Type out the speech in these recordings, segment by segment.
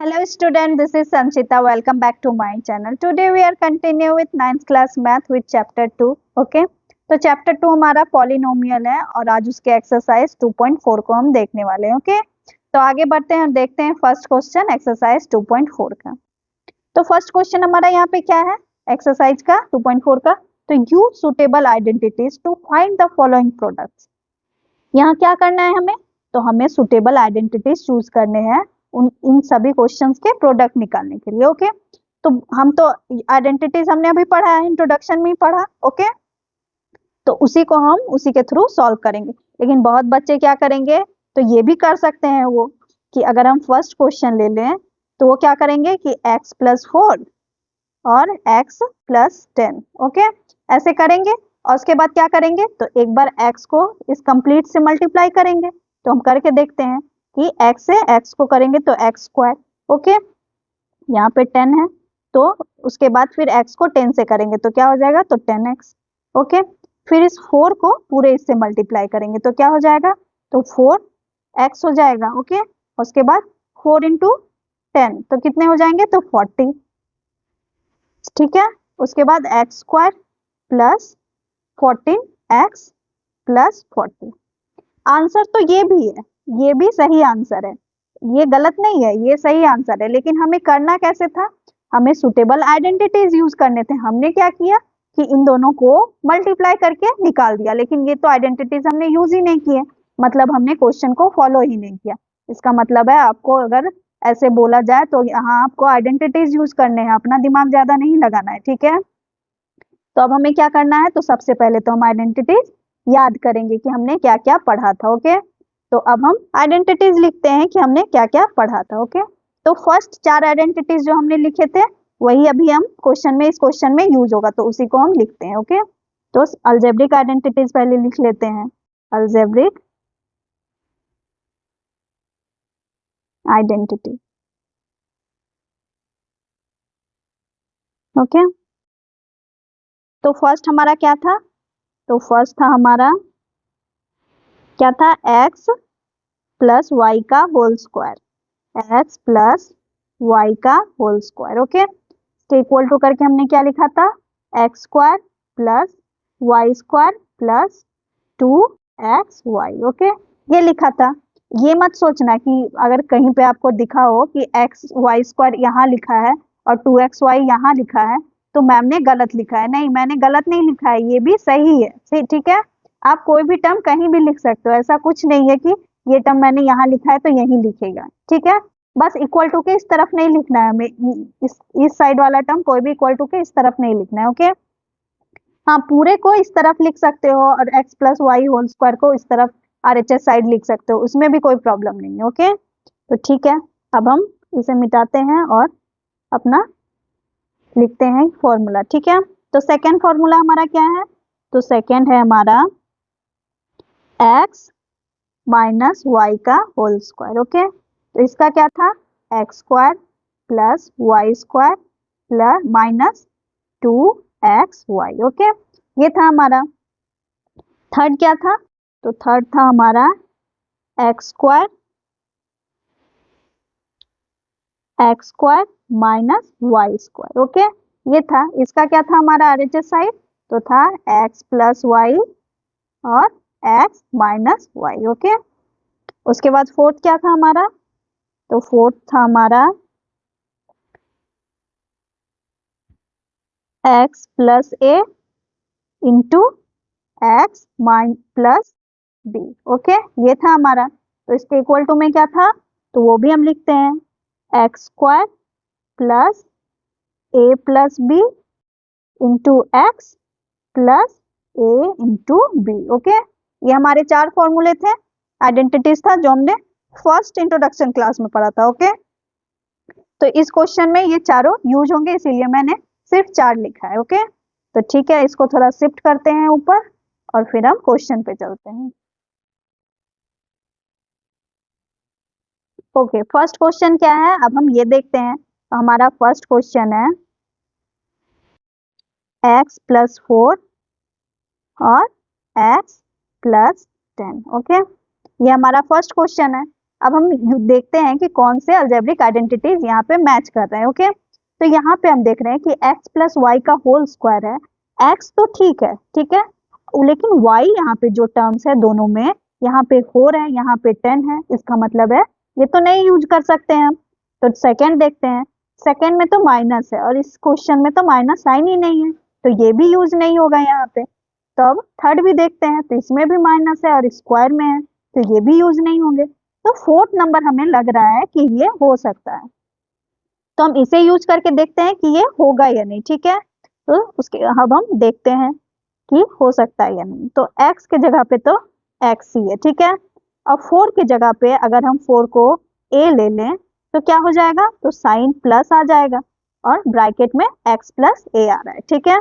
Hello student, this is Sanchita. Welcome back to my channel. Today we are continue with 9th class math with chapter 2. Okay, तो chapter 2 हमारा polynomial है और आज उसके exercise 2.4 को हम देखने वाले हैं. ओके, तो आगे बढ़ते हैं और देखते हैं फर्स्ट क्वेश्चन एक्सरसाइज 2.4 का. तो फर्स्ट क्वेश्चन हमारा यहाँ पे क्या है एक्सरसाइज का 2.4 का. तो use suitable identities to find the following products. यहाँ क्या करना है हमें, तो हमें सुटेबल आइडेंटिटीज चूज करने हैं इन सभी क्वेश्चंस के प्रोडक्ट निकालने के लिए. ओके, तो हम तो आइडेंटिटीज हमने अभी पढ़ा है, इंट्रोडक्शन में ही पढ़ा. ओके, तो उसी को हम उसी के थ्रू सॉल्व करेंगे. लेकिन बहुत बच्चे क्या करेंगे, तो ये भी कर सकते हैं वो कि अगर हम फर्स्ट क्वेश्चन ले लें तो वो क्या करेंगे कि x + 4 और x + 10. ओके, ऐसे करेंगे और उसके बाद क्या करेंगे, तो एक बार x को इस कंप्लीट से मल्टीप्लाई करेंगे. तो हम करके देखते हैं कि x से x को करेंगे तो x². ओके, यहाँ पे 10 है तो उसके बाद फिर x को 10 से करेंगे तो क्या हो जाएगा, तो 10x. ओके, फिर इस 4 को पूरे इससे मल्टीप्लाई करेंगे तो क्या हो जाएगा, तो 4x हो जाएगा. ओके, उसके बाद 4 × 10 तो कितने हो जाएंगे, तो 40. ठीक है, उसके बाद x² + 14x + 40. आंसर तो ये भी है, ये भी सही आंसर है, ये गलत नहीं है, ये सही आंसर है. लेकिन हमें करना कैसे था, हमें सुटेबल आइडेंटिटीज यूज करने थे. हमने क्या किया कि इन दोनों को मल्टीप्लाई करके निकाल दिया, लेकिन ये तो आइडेंटिटीज हमने यूज ही नहीं किए, मतलब हमने क्वेश्चन को फॉलो ही नहीं किया. इसका मतलब है आपको अगर ऐसे बोला जाए तो यहाँ आपको आइडेंटिटीज यूज करने हैं, अपना दिमाग ज्यादा नहीं लगाना है. ठीक है, तो अब हमें क्या करना है, तो सबसे पहले तो हम आइडेंटिटीज याद करेंगे कि हमने क्या क्या पढ़ा था. ओके, तो अब हम आइडेंटिटीज लिखते हैं कि हमने क्या क्या पढ़ा था. ओके, तो फर्स्ट 4 आइडेंटिटीज जो हमने लिखे थे वही अभी हम क्वेश्चन में इस क्वेश्चन में यूज होगा, तो उसी को हम लिखते हैं. ओके, तो अलजेब्रिक आइडेंटिटीज पहले लिख लेते हैं. Algebraic identity. ओके, तो फर्स्ट हमारा क्या था, तो फर्स्ट था हमारा क्या था, x + y का होल स्क्वायर. x + y का होल स्क्वायर. ओके, तो इक्वल टू करके हमने क्या लिखा था, x² + y² + 2xy. ओके, ये लिखा था. ये मत सोचना कि अगर कहीं पे आपको दिखा हो कि x² यहाँ लिखा है और 2xy यहाँ लिखा है तो मैम ने गलत लिखा है. नहीं, मैंने गलत नहीं लिखा है, ये भी सही है. ठीक है, आप कोई भी टर्म कहीं भी लिख सकते हो, ऐसा कुछ नहीं है कि ये टर्म मैंने यहाँ लिखा है तो यहीं लिखेगा. ठीक है, बस इक्वल टू के इस तरफ नहीं लिखना है हमें, इस साइड वाला टर्म कोई भी इक्वल टू के इस तरफ नहीं लिखना है. ओके, हाँ, पूरे को इस तरफ लिख सकते हो और x + y होल स्क्वायर को इस तरफ RHS साइड लिख सकते हो, उसमें भी कोई प्रॉब्लम नहीं है. ओके, तो ठीक है, अब हम इसे मिटाते हैं और अपना लिखते हैं फॉर्मूला. ठीक है, तो सेकेंड फॉर्मूला हमारा क्या है, तो सेकेंड है हमारा x - y का होल स्क्वायर. ओके, तो इसका क्या था, x² + y² - 2xy. ओके, ये था हमारा. थर्ड क्या था, तो थर्ड था हमारा x² - y². ओके, ये था. इसका क्या था हमारा RHS साइड, तो था x + y और x - y. ओके, उसके बाद फोर्थ क्या था हमारा, तो फोर्थ था हमारा x + a into x + b. Okay, ये था हमारा. तो इसके इक्वल टू में क्या था, तो वो भी हम लिखते हैं x² + a + b into x + a into b. Okay, ये हमारे 4 फॉर्मूले थे, आइडेंटिटीज था जो हमने फर्स्ट इंट्रोडक्शन क्लास में पढ़ा था. ओके, तो इस क्वेश्चन में ये चारों यूज होंगे, इसीलिए मैंने सिर्फ 4 लिखा है. ओके, तो ठीक है, इसको थोड़ा शिफ्ट करते हैं ऊपर और फिर हम क्वेश्चन पे चलते हैं. ओके, फर्स्ट क्वेश्चन क्या है, अब हम ये देखते हैं. तो हमारा फर्स्ट क्वेश्चन है x + 4 और x + 10. ओके, ये हमारा फर्स्ट क्वेश्चन है. अब हम देखते हैं कि कौन से अलजेब्रिक आइडेंटिटीज यहाँ पे मैच कर रहे हैं। ओके, तो यहाँ पे हम देख रहे हैं कि x प्लस वाई का होल स्क्वायर है। x तो ठीक है, लेकिन y यहाँ पे जो टर्म्स है दोनों में, यहाँ पे 4 है, यहाँ पे 10 है, इसका मतलब है ये तो नहीं यूज कर सकते हैं हम। तो सेकंड देखते हैं, सेकंड में तो माइनस है और इस क्वेश्चन में तो माइनस साइन ही नहीं है, तो ये भी यूज नहीं होगा यहाँ पे। तो अब थर्ड भी देखते हैं, तो इसमें भी माइनस है और स्क्वायर में है, तो ये भी यूज नहीं होंगे। तो फोर्थ नंबर हमें लग रहा है कि ये हो सकता है, तो हम इसे यूज करके देखते हैं कि ये होगा या नहीं। ठीक है, तो उसके अब हम देखते हैं कि हो सकता है या नहीं। तो x के जगह पे तो x ही है, ठीक है। अब 4 की जगह पे अगर हम 4 को a ले लें तो क्या हो जाएगा, तो साइन प्लस आ जाएगा और ब्रैकेट में x प्लस a आ रहा है, ठीक है।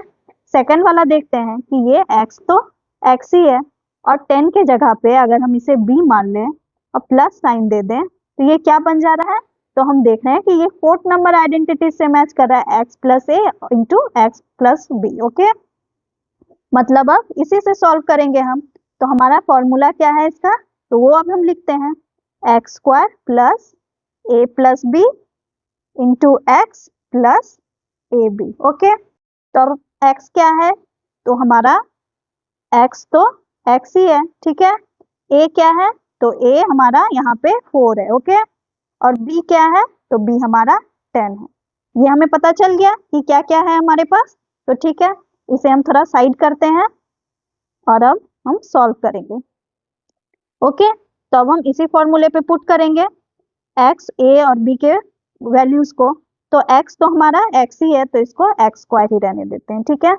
सेकंड वाला देखते हैं कि ये x तो x ही है और 10 के जगह पे अगर हम इसे b मान लें और प्लस साइन दे दें तो ये क्या बन जा रहा है, तो हम देख रहे हैं कि ये फोर्थ नंबर आइडेंटिटी से मैच कर रहा है, x plus a into x plus b. Okay, मतलब अब इसी से सॉल्व करेंगे हम। तो हमारा फॉर्मूला क्या है इसका, तो वो अब हम लिखते हैं x square plus a plus b into x plus a b. Okay, तो अब एक्स क्या है, तो हमारा एक्स तो एक्स ही है, ठीक है। ए क्या है, तो ए हमारा यहाँ पे 4 है, ओके। और बी क्या है, तो बी हमारा 10 है। ये हमें पता चल गया कि क्या क्या है हमारे पास। तो ठीक है, इसे हम थोड़ा साइड करते हैं और अब हम सॉल्व करेंगे। ओके, तो अब हम इसी फॉर्मूले पे पुट करेंगे एक्स, ए और बी के वैल्यूज को। तो एक्स तो हमारा एक्स ही है, तो इसको एक्स स्क्वायर ही रहने देते हैं, ठीक है।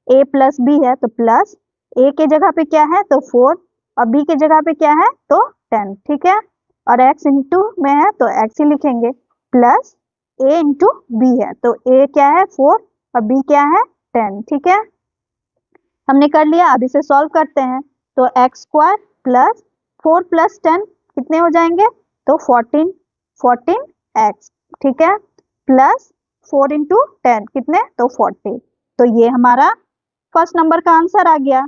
ए प्लस बी है तो प्लस ए के जगह पे क्या है, तो 4 और बी के जगह पे क्या है, तो 10, ठीक है। और एक्स इंटू में है तो एक्स ही लिखेंगे, प्लस ए इंटू बी है, तो ए क्या है 4 और बी क्या है 10, ठीक है। हमने कर लिया, अब इसे सॉल्व करते हैं। तो एक्स स्क्वायर प्लस 4 प्लस 10 कितने हो जाएंगे, तो 14 एक्स, ठीक है, प्लस 4 इंटू 10 कितने, तो 40। तो ये हमारा फर्स्ट नंबर का आंसर आ गया।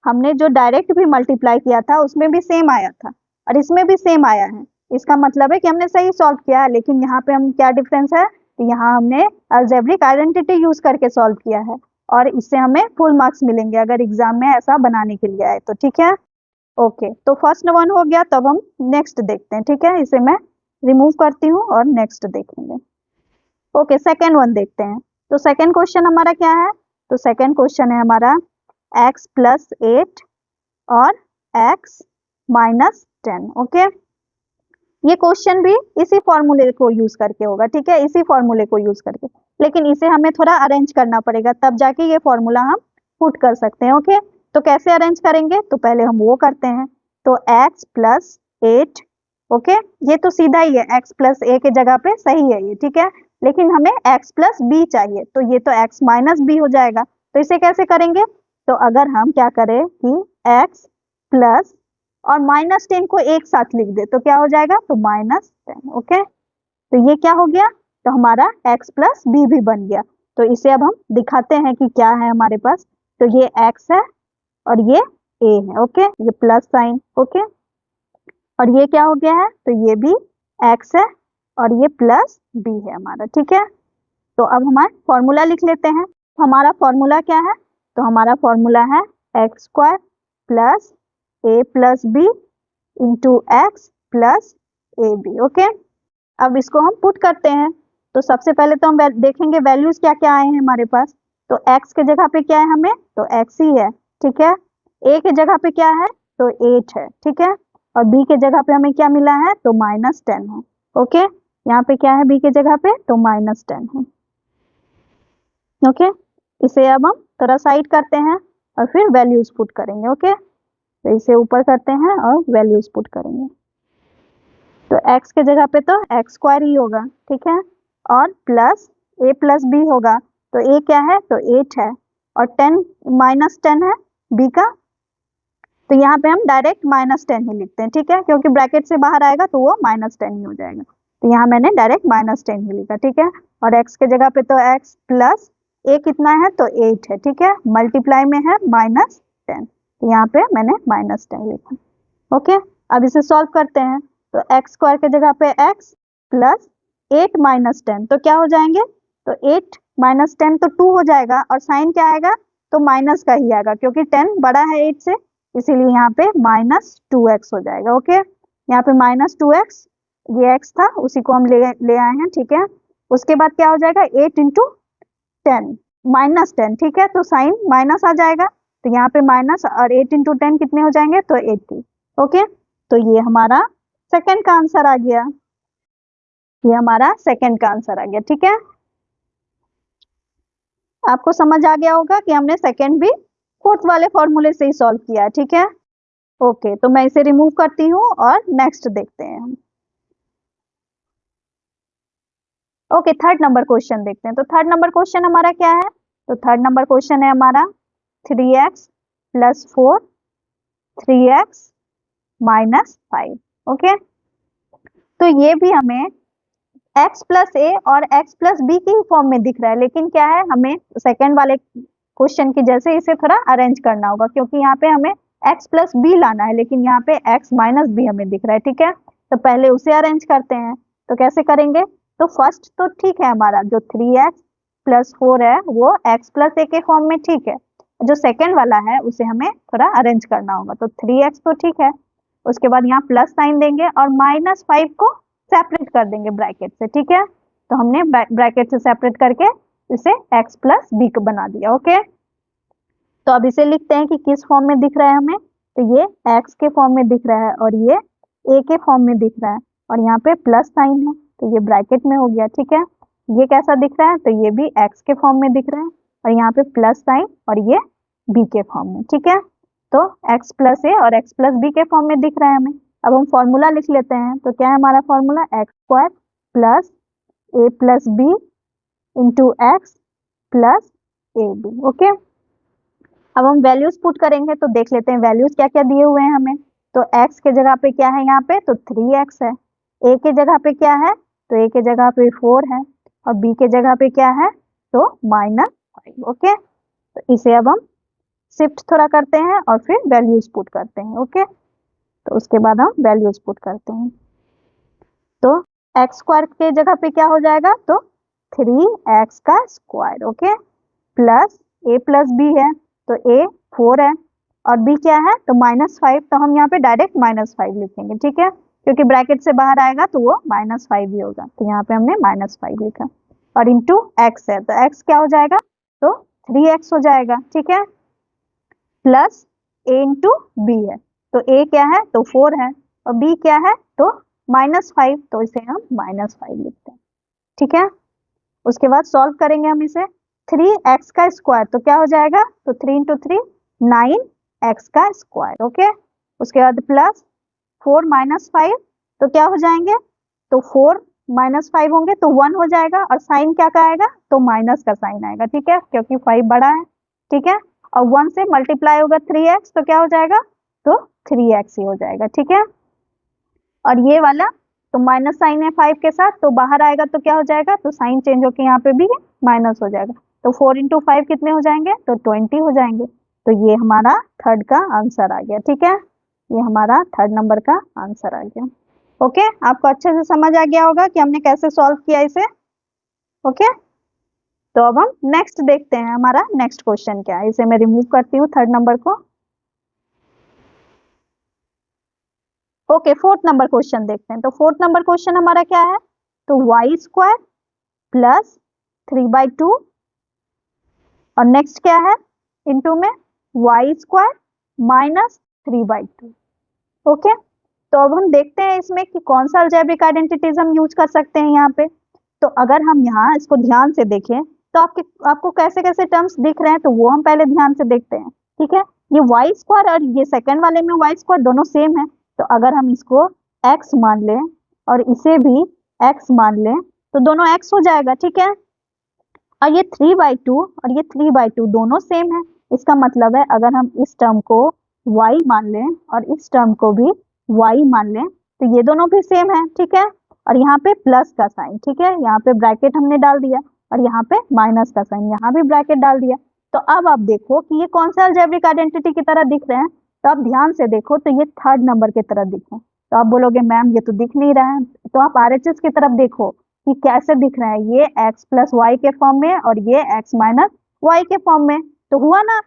हमने जो डायरेक्ट भी मल्टीप्लाई किया था उसमें भी सेम आया था और इसमें भी सेम आया है, इसका मतलब है कि हमने सही सॉल्व किया है। लेकिन यहाँ पे हम क्या डिफरेंस है, तो यहाँ हमने अलजेब्रिक आइडेंटिटी यूज करके सॉल्व किया है और इससे हमें फुल मार्क्स मिलेंगे अगर एग्जाम में ऐसा बनाने के लिए आए तो, ठीक है। ओके, तो फर्स्ट वन हो गया, तब हम नेक्स्ट देखते हैं, ठीक है। इसे मैं रिमूव करती हूँ और नेक्स्ट देखेंगे। ओके, सेकेंड वन देखते हैं। तो सेकेंड क्वेश्चन हमारा क्या है, तो सेकेंड क्वेश्चन है हमारा x प्लस 8 और x माइनस 10। ओके, ये क्वेश्चन भी इसी फॉर्मूले को यूज करके होगा, ठीक है, इसी फॉर्मूले को यूज करके, लेकिन इसे हमें थोड़ा अरेंज करना पड़ेगा, तब जाके ये फॉर्मूला हम पुट कर सकते हैं। ओके, तो कैसे अरेंज करेंगे, तो पहले हम वो करते हैं। तो x प्लस 8, ओके, ये तो सीधा ही है, x प्लस a के जगह पे सही है ये, ठीक है। लेकिन हमें x प्लस b चाहिए, तो ये तो x माइनस b हो जाएगा। तो इसे कैसे करेंगे, तो अगर हम क्या करें कि x प्लस और माइनस 10 को एक साथ लिख दे तो क्या हो जाएगा, तो माइनस 10। ओके, तो ये क्या हो गया, तो हमारा x प्लस बी भी बन गया। तो इसे अब हम दिखाते हैं कि क्या है हमारे पास। तो ये x है और ये a है, ओके, ये प्लस साइन, ओके, और ये क्या हो गया है, तो ये भी x है और ये प्लस b है हमारा, ठीक है। तो अब हमारा फॉर्मूला लिख लेते हैं। हमारा फॉर्मूला क्या है, तो हमारा फॉर्मूला है x square plus a plus b into x plus a b. Okay, अब इसको हम पुट करते हैं। तो सबसे पहले तो हम देखेंगे वैल्यूज क्या क्या आए हैं हमारे पास। तो x के जगह पे क्या है हमें, तो x ही है, ठीक है। a के जगह पे क्या है, तो 8 है, ठीक है। और b के जगह पे हमें क्या मिला है, तो माइनस 10 है। ओके, यहाँ पे क्या है b के जगह पे, तो माइनस 10 है। ओके, इसे अब हम थोड़ा साइड करते हैं और फिर वैल्यूज पुट करेंगे। ओके, तो इसे ऊपर करते हैं और वैल्यूज पुट करेंगे। तो x के जगह पे तो एक्स स्क्वायर ही होगा, ठीक है, और प्लस a प्लस बी होगा। तो a क्या है, तो 8 है और 10 माइनस 10 है b का, तो यहाँ पे हम डायरेक्ट माइनस 10 ही लिखते हैं, ठीक है, क्योंकि ब्रैकेट से बाहर आएगा तो वो माइनस 10 ही हो जाएगा। तो यहाँ मैंने डायरेक्ट माइनस 10 ही लिखा, ठीक है। और x के जगह पे तो x प्लस a कितना है, तो 8 है, ठीक है, मल्टीप्लाई में है माइनस 10, तो यहाँ पे मैंने माइनस 10 लिखा। ओके, अब इसे सॉल्व करते हैं। तो एक्स स्क्वायर के जगह पे एक्स प्लस 8 माइनस 10, तो क्या हो जाएंगे, तो 8 माइनस 10 तो 2 हो जाएगा, और साइन क्या आएगा, तो माइनस का ही आएगा क्योंकि 10 बड़ा है 8 से, इसीलिए यहाँ पे -2x हो जाएगा। ओके, यहाँ पे -2x, ये x था उसी को हम ले आए हैं, ठीक है। उसके बाद क्या हो जाएगा, 8 इंटू 10 -10, ठीक है, तो साइन माइनस आ जाएगा, तो यहाँ पे माइनस, और 8 इंटू 10 कितने हो जाएंगे, तो 80। ओके, तो ये हमारा सेकंड का आंसर आ गया, ये हमारा सेकंड का आंसर आ गया, ठीक है। आपको समझ आ गया होगा कि हमने सेकंड भी फोर्थ वाले फॉर्मूले से ही सॉल्व किया है, ठीक है। ओके, तो मैं इसे रिमूव करती हूँ और नेक्स्ट देखते हैं हम। ओके, थर्ड नंबर क्वेश्चन देखते हैं। तो थर्ड नंबर क्वेश्चन हमारा क्या है, तो थर्ड नंबर क्वेश्चन है हमारा 3x plus 4 3x minus 5। Okay, तो ये भी हमें x प्लस ए और x प्लस बी की फॉर्म में दिख रहा है, लेकिन क्या है, हमें सेकेंड वाले क्वेश्चन की जैसे इसे थोड़ा अरेंज करना होगा, क्योंकि यहाँ पे हमें x प्लस बी लाना है, लेकिन यहाँ पे x माइनस बी हमें दिख रहा है, ठीक है। तो पहले उसे अरेंज करते हैं, तो कैसे करेंगे, तो फर्स्ट तो ठीक है, हमारा जो 3x प्लस 4 है वो x प्लस ए के फॉर्म में ठीक है, जो सेकेंड वाला है उसे हमें थोड़ा अरेंज करना होगा। तो 3x तो ठीक है, उसके बाद यहाँ प्लस साइन देंगे और -5 को सेपरेट कर देंगे ब्रैकेट से, ठीक है। तो हमने ब्रैकेट से सेपरेट करके इसे x प्लस बी को बना दिया। ओके, तो अब इसे लिखते हैं कि किस फॉर्म में दिख रहा है हमें, तो ये x के फॉर्म में दिख रहा है और ये a के फॉर्म में दिख रहा है, और यहाँ पे प्लस साइन है तो ये ब्रैकेट में हो गया, ठीक है। ये कैसा दिख रहा है, तो ये भी x के फॉर्म में दिख रहा है, और यहाँ पे प्लस साइन और ये b के फॉर्म में, ठीक है। तो x प्लस ए और x प्लस बी के फॉर्म में दिख रहा है हमें। अब हम फॉर्मूला लिख लेते हैं, तो क्या है हमारा formula, x square plus a plus b into x plus a b. Okay, अब हम वैल्यूज पुट करेंगे, तो देख लेते हैं वैल्यूज क्या क्या दिए हुए हैं हमें। तो x के जगह पे क्या है यहाँ पे, तो 3x है, a के जगह पे क्या है, तो a के जगह पे 4 है, और b के जगह पे क्या है, तो -5। ओके, तो इसे अब हम शिफ्ट थोड़ा करते हैं और फिर वैल्यूज पुट करते हैं। ओके, तो उसके बाद हम वैल्यूज पुट करते हैं, तो एक्स स्क्वायर के जगह पे क्या हो जाएगा, तो 3x का square. Okay, plus a plus b है, तो a 4 है और b क्या है, तो -5, तो हम यहाँ पे डायरेक्ट -5 लिखेंगे, ठीक है, क्योंकि ब्रैकेट से बाहर आएगा तो वो -5 ही होगा, तो यहाँ पे हमने -5 लिखा, और इंटू x है, तो x क्या हो जाएगा, तो 3x हो जाएगा, ठीक है, प्लस a इंटू बी है, तो a क्या है, तो 4 है, और b क्या है, तो -5, तो इसे हम -5 लिखते हैं, ठीक है। उसके बाद सॉल्व करेंगे हम इसे, 3x का स्क्वायर, तो क्या हो जाएगा, तो 3 इंटू 3 9x का स्क्वायर। ओके, उसके बाद प्लस 4 -5, तो क्या हो जाएंगे, तो 4 -5 होंगे तो 1 हो जाएगा, और साइन क्या का आएगा, तो माइनस का साइन आएगा, ठीक है, क्योंकि 5 बड़ा है, ठीक है, और 1 से मल्टीप्लाई होगा 3x, तो क्या हो जाएगा, तो 3x ही हो जाएगा, ठीक है। और ये वाला तो माइनस साइन है 5 के साथ, तो बाहर आएगा तो क्या हो जाएगा, तो साइन चेंज होकर यहाँ पे भी माइनस हो जाएगा, तो 4 इंटू 5 कितने हो जाएंगे, तो 20 हो जाएंगे, तो ये हमारा थर्ड का आंसर आ गया, ठीक है, ये हमारा थर्ड नंबर का आंसर आ गया। ओके, आपको अच्छे से समझ आ गया होगा कि हमने कैसे सॉल्व किया इसे। ओके, तो अब हम नेक्स्ट देखते हैं, हमारा नेक्स्ट क्वेश्चन क्या है, इसे मैं रिमूव करती हूँ थर्ड नंबर को। ओके, फोर्थ नंबर क्वेश्चन देखते हैं। तो फोर्थ नंबर क्वेश्चन हमारा क्या है, तो वाई स्क्वायर प्लस 3/2, और नेक्स्ट क्या है, इनटू में वाई स्क्वायर माइनस 3/2। ओके, तो अब हम देखते हैं इसमें कि कौन सा अलजेब्रिक आइडेंटिटीज हम यूज कर सकते हैं यहाँ पे। तो अगर हम यहाँ इसको ध्यान से देखें, तो आपको कैसे कैसे टर्म्स दिख रहे हैं, तो वो हम पहले ध्यान से देखते हैं, ठीक है। ये वाई स्क्वायर और ये सेकंड वाले में वाई स्क्वायर दोनों सेम है, तो अगर हम इसको x मान लें और इसे भी x मान लें, तो दोनों x हो जाएगा, ठीक है। और ये 3/2 और ये 3/2 दोनों सेम है, इसका मतलब है अगर हम इस टर्म को y मान लें और इस टर्म को भी y मान लें, तो ये दोनों भी सेम है, ठीक है। और यहाँ पे प्लस का साइन, ठीक है, यहाँ पे ब्रैकेट हमने डाल दिया, और यहाँ पे माइनस का साइन, यहाँ भी ब्रैकेट डाल दिया। तो अब आप देखो कि ये कौन सा अलजेब्रिक आइडेंटिटी की तरह दिख रहे हैं, तो आप ध्यान से देखो तो ये थर्ड नंबर की तरह दिखे, तो आप बोलोगे मैम ये तो दिख नहीं रहा है, तो आप RHS की तरफ देखो कि कैसे दिख रहा है, ये x प्लस वाई के फॉर्म में और ये x माइनस वाई के फॉर्म में। तो हुआ ना,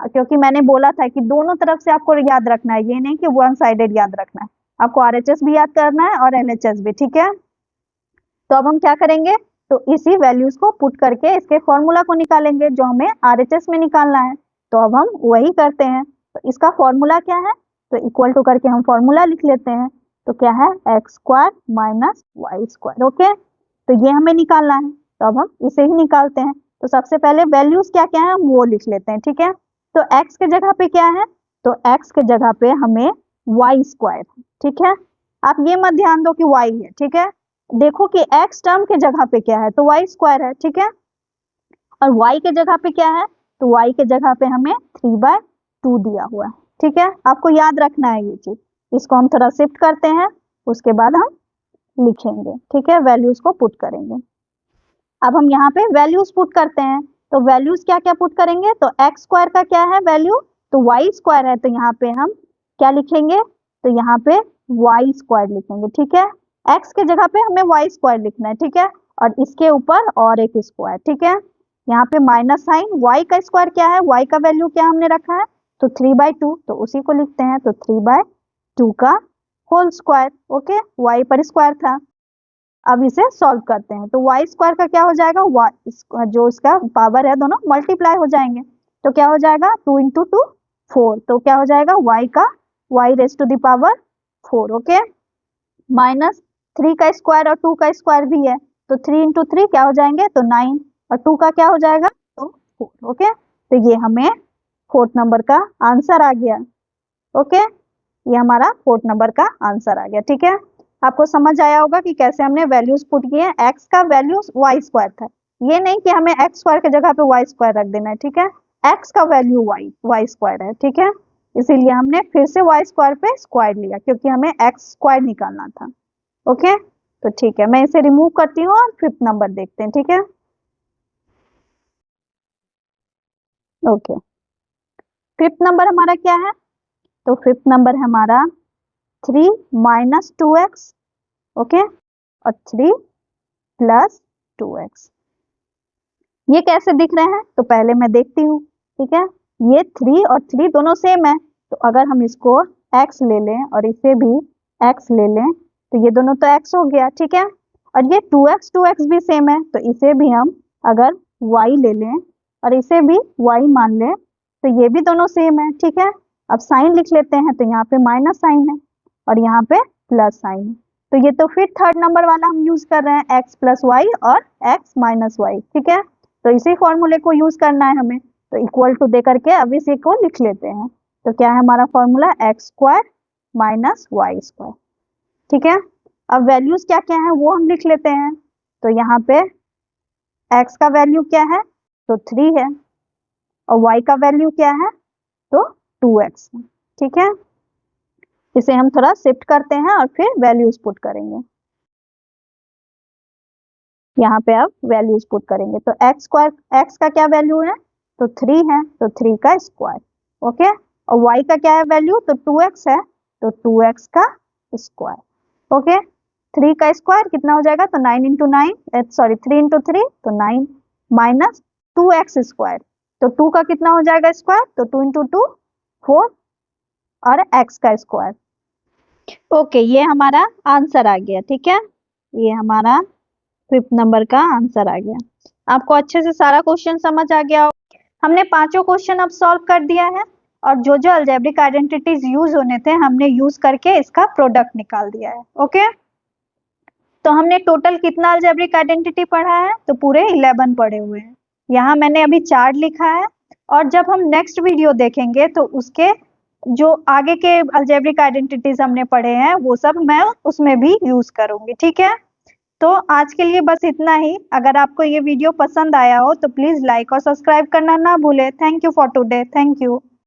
क्योंकि मैंने बोला था कि दोनों तरफ से आपको याद रखना है, ये नहीं कि वन साइडेड याद रखना है, आपको RHS भी याद करना है और LHS भी, ठीक है। तो अब हम क्या करेंगे, तो इसी वैल्यूज को पुट करके इसके फॉर्मूला को निकालेंगे जो हमें RHS में निकालना है। तो अब हम वही करते हैं। तो इसका फॉर्मूला क्या है, तो इक्वल टू करके हम फॉर्मूला लिख लेते हैं। तो क्या है, x square minus y square. Okay, तो ये हमें निकालना है, तो अब हम इसे ही निकालते हैं। तो सबसे पहले वैल्यूज क्या क्या है वो लिख लेते हैं, ठीक है। तो x के जगह पे क्या है, तो x के जगह पे हमें वाई स्क्वायर, ठीक है। आप ये मत ध्यान दो कि y है, ठीक है। देखो कि x टर्म के जगह पे क्या है, तो वाई स्क्वायर है, ठीक है। और y के जगह पे क्या है, तो y के जगह पे हमें 3/2 दिया हुआ है, ठीक है। आपको याद रखना है ये चीज। इसको हम थोड़ा शिफ्ट करते हैं, उसके बाद हम लिखेंगे, ठीक है, वैल्यूज को पुट करेंगे। अब हम यहाँ पे वैल्यूज पुट करते हैं। तो वैल्यूज क्या क्या पुट करेंगे, तो एक्स स्क्वायर का क्या है वैल्यू, तो वाई स्क्वायर है, तो यहाँ पे हम क्या लिखेंगे, तो यहाँ पे वाई स्क्वायर लिखेंगे, ठीक है। एक्स के जगह पे हमें वाई स्क्वायर लिखना है, ठीक है, और इसके ऊपर और एक स्क्वायर, ठीक है। यहाँ पे माइनस साइन, वाई का स्क्वायर क्या है, वाई का वैल्यू क्या हमने रखा है, तो 3/2, तो उसी को लिखते हैं, तो 3/2 का होल स्क्वायर। ओके, वाई पर स्क्वायर था। अब इसे सॉल्व करते हैं, तो वाई स्क्वायर का क्या हो जाएगा, जो इसका पावर है दोनों मल्टीप्लाई हो जाएंगे, तो क्या हो जाएगा 2 × 2 4, तो क्या हो जाएगा y raise to the power 4। Okay, minus 3 का स्क्वायर और 2 का स्क्वायर भी है, तो 3 × 3 क्या हो जाएंगे, तो 9, और 2 का क्या हो जाएगा, तो 4। ओके, तो ये हमें 4th नंबर का आंसर आ गया। ओके, ये हमारा 4th नंबर का आंसर आ गया, ठीक है। आपको समझ आया होगा कि कैसे हमने वैल्यूज पुट किए हैं। एक्स का वैल्यू वाई स्क्वायर था, ये नहीं कि हमें एक्स स्क्वायर की जगह पे वाई स्क्वायर रख देना है, ठीक है। एक्स का वैल्यू वाई स्क्वायर है, ठीक है, इसीलिए हमने फिर से वाई स्क्वायर पे स्क्वायर लिया, क्योंकि हमें एक्स स्क्वायर निकालना था। ओके, तो ठीक है, मैं इसे रिमूव करती हूँ और 5th नंबर देखते हैं, ठीक है। ओके, 5th नंबर हमारा क्या है, तो 5th नंबर हमारा 3 - 2x, ओके, और 3 + 2x। ये कैसे दिख रहे हैं, तो पहले मैं देखती हूँ, ठीक है। ये 3 और 3 दोनों सेम है, तो अगर हम इसको x ले लें और इसे भी x ले लें, तो ये दोनों तो x हो गया, ठीक है। और ये 2x भी सेम है, तो इसे भी हम अगर y ले लें और इसे भी y मान लें, तो ये भी दोनों सेम है, ठीक है। अब साइन लिख लेते हैं, तो यहाँ पे माइनस साइन है और यहाँ पे प्लस साइन है, तो ये तो फिर 3rd नंबर वाला हम यूज कर रहे हैं, x + y और x - y, ठीक है। तो इसी फॉर्मूले को यूज करना है हमें, तो इक्वल टू दे करके अब इसी को लिख लेते हैं। तो क्या है हमारा फॉर्मूला, x² - y², ठीक है। अब वैल्यूज क्या क्या है वो हम लिख लेते हैं। तो यहाँ पे x का वैल्यू क्या है, तो 3 है, और y का वैल्यू क्या है, तो 2x है, ठीक है। इसे हम थोड़ा शिफ्ट करते हैं और फिर वैल्यूज पुट करेंगे। यहाँ पे अब वैल्यूज पुट करेंगे, तो x का क्या वैल्यू है, तो 3 है, तो 3 का स्क्वायर, ओके। और y का क्या है वैल्यू, तो 2x है, तो 2x का स्क्वायर, ओके। 3 का स्क्वायर कितना हो जाएगा, तो 9 × 9, सॉरी 3 × 3, तो 9 माइनस 2x स्क्वायर, तो 2 का कितना हो जाएगा स्क्वायर, तो 2 × 2 4, और x का स्क्वायर। ओके, ये हमारा आंसर आ गया, ठीक है, ये हमारा 5th नंबर का आंसर आ गया। आपको अच्छे से सारा क्वेश्चन समझ आ गया। हमने पांचों क्वेश्चन अब सॉल्व कर दिया है, और जो जो अलजेब्रिक आइडेंटिटीज यूज होने थे हमने यूज करके इसका प्रोडक्ट निकाल दिया है। ओके, तो हमने टोटल कितना अलजेब्रिक आइडेंटिटी पढ़ा है, तो पूरे 11 पढ़े हुए हैं। यहाँ मैंने अभी 4 लिखा है, और जब हम नेक्स्ट वीडियो देखेंगे तो उसके जो आगे के अलजेब्रिक आइडेंटिटीज हमने पढ़े हैं वो सब मैं उसमें भी यूज करूंगी, ठीक है। तो आज के लिए बस इतना ही। अगर आपको ये वीडियो पसंद आया हो तो प्लीज लाइक और सब्सक्राइब करना ना भूले। Thank you for today, thank you.